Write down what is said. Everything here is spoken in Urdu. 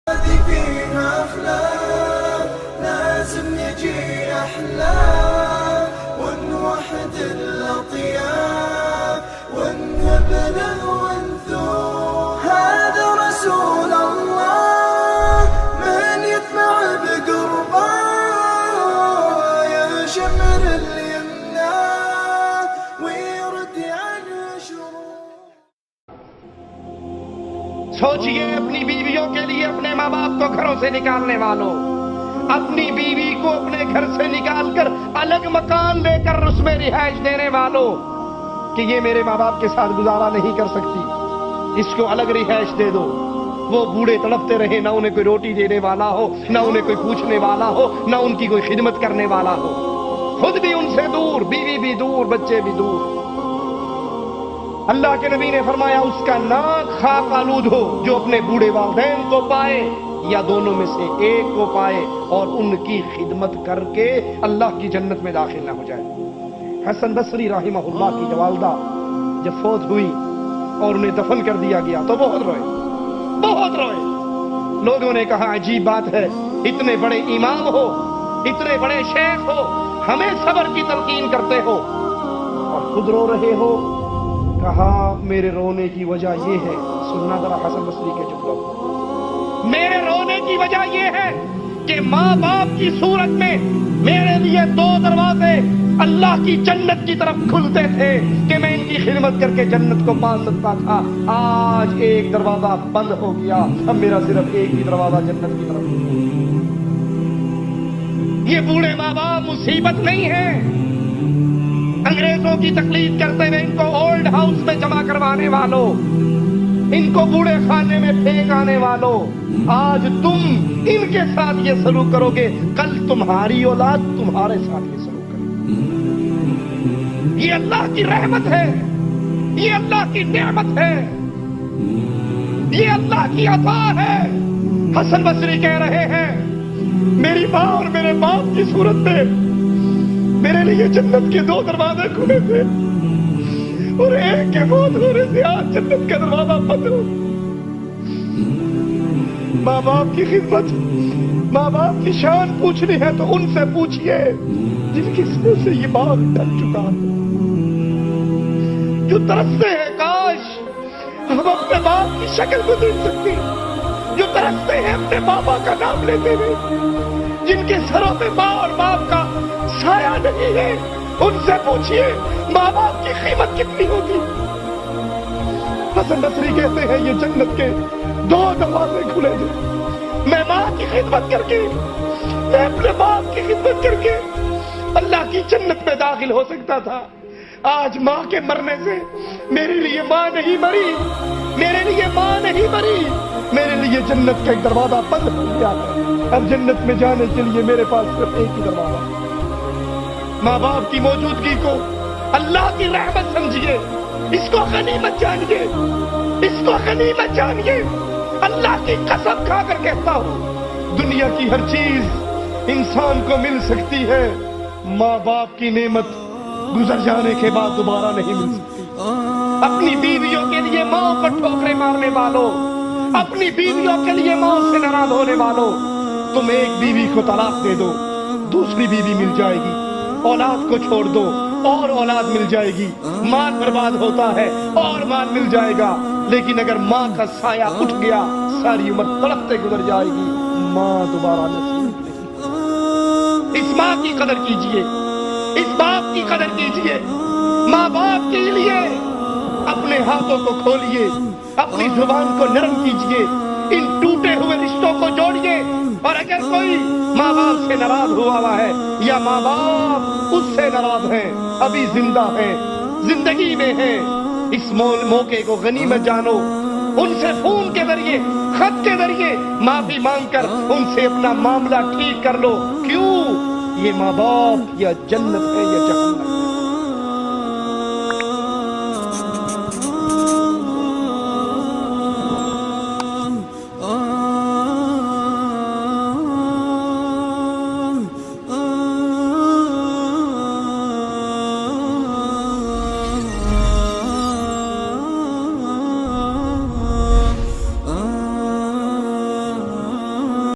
هذه فيها أخلاق لازم نجي أحلام ونوحد الأطياب ونبله ونثور. هذا رسول الله من يطمع بقربه يا شمر اليمنى ويرد عن شرور. سوچئے اپنی بیویوں کے لیے اپنے ماں باپ کو گھروں سے نکالنے والوں، اپنی بیوی کو اپنے گھر سے نکال کر الگ مکان دے کر اس میں رہائش دینے والوں کہ یہ میرے ماں باپ کے ساتھ گزارا نہیں کر سکتی، اس کو الگ رہائش دے دو. وہ بوڑھے تڑپتے رہے، نہ انہیں کوئی روٹی دینے والا ہو، نہ انہیں کوئی پوچھنے والا ہو، نہ ان کی کوئی خدمت کرنے والا ہو، خود بھی ان سے دور، بیوی بھی دور، بچے بھی دور. اللہ کے نبی نے فرمایا اس کا ناک خاک آلود ہو جو اپنے بوڑھے والدین کو پائے یا دونوں میں سے ایک کو پائے اور ان کی خدمت کر کے اللہ کی جنت میں داخل نہ ہو جائے. حسن بصری رحمہ اللہ کی جو والدہ جب فوت ہوئی اور انہیں دفن کر دیا گیا تو بہت روئے. لوگوں نے کہا عجیب بات ہے، اتنے بڑے امام ہو، اتنے بڑے شیخ ہو، ہمیں صبر کی تلقین کرتے ہو اور خود رو رہے ہو. کہا میرے رونے کی وجہ یہ ہے، سننا ذرا حسن بصری کے جملوں، میرے رونے کی وجہ یہ ہے کہ ماں باپ کی صورت میں میرے لیے دو دروازے اللہ کی جنت کی طرف کھلتے تھے کہ میں ان کی خدمت کر کے جنت کو پا سکتا تھا. آج ایک دروازہ بند ہو گیا، اب میرا صرف ایک ہی دروازہ جنت کی طرف. یہ بوڑھے ماں باپ مصیبت نہیں ہے، انگریزوں کی تقلید کرتے ہوئے ان کو اولڈ ہاؤس میں جمع کروانے والوں، ان کو بوڑھے خانے میں پھینک آنے والوں، آج تم ان کے ساتھ یہ سلوک کرو گے، کل تمہاری اولاد تمہارے ساتھ یہ سلوک کرے. یہ اللہ کی رحمت ہے، یہ اللہ کی نعمت ہے، یہ اللہ کی عطا ہے. حسن بصری کہہ رہے ہیں میری ماں اور میرے باپ کی صورت میں میرے لیے جنت کے دو دروازے کھلے تھے اور ایک کے موت ہونے سے آج جنت کا دروازہ بند ہو. ماں باپ کی خدمت، ماں باپ کی شان پوچھنی ہے تو ان سے پوچھئے جن کی منہ سے یہ باغ ڈھک چکا ہے، جو ترستے ہیں کاش ہم اپنے باپ کی شکل کو دیکھ سکتے، جو ترستے ہیں اپنے بابا کا نام لیتے ہوئے، جن کے سروں پہ ماں اور باپ کا سایہ نہیں ہے، ان سے پوچھئے ماں باپ کی قیمت کتنی ہوگی. حسن بصری کہتے ہیں یہ جنت کے دو دروازے کھلے تھے. میں ماں کی خدمت کر کے، میں اپنے باپ کی خدمت کر کے اللہ کی جنت میں داخل ہو سکتا تھا. آج ماں کے مرنے سے میرے لیے ماں نہیں مری، میرے لیے ماں نہیں مری، میرے لیے جنت کا ایک دروازہ بند ہو گیا ہے. اب جنت میں جانے کے لیے میرے پاس صرف ایک ہی دروازہ. ماں باپ کی موجودگی کو اللہ کی رحمت سمجھیے، اس کو غنیمت جانیے، اس کو غنیمت جانیے. اللہ کی قسم کھا کر کہتا ہوں دنیا کی ہر چیز انسان کو مل سکتی ہے، ماں باپ کی نعمت گزر جانے کے بعد دوبارہ نہیں مل سکتی. اپنی بیویوں کے لیے ماں پر ٹھوکریں مارنے والوں، اپنی بیویوں کے لیے ماں سے ناراض ہونے والوں، تم ایک بیوی کو طلاق دے دو، دوسری بیوی مل جائے گی. اولاد کو چھوڑ دو اور اولاد مل جائے گی. مال برباد ہوتا ہے اور مال مل جائے گا، لیکن اگر ماں کا سایہ اٹھ گیا ساری عمر تڑپتے گزر جائے گی، ماں دوبارہ نصیب نہیں. اس ماں کی قدر کیجئے، اس باپ کی قدر کیجئے. ماں باپ کے لیے اپنے ہاتھوں کو کھولیے، اپنی زبان کو نرم کیجئے، ان ٹوٹے ہوئے رشتوں کو جوڑیے. اور اگر کوئی ماں باپ سے ناراض ہوا ہے یا ماں باپ اس سے ناراض ہیں، ابھی زندہ ہیں، زندگی میں ہیں، اس موقع کو غنیمت جانو. ان سے فون کے ذریعے، خط کے ذریعے معافی مانگ کر ان سے اپنا معاملہ ٹھیک کر لو. کیوں؟ یہ ماں باپ یا جنت ہے یا جہنم.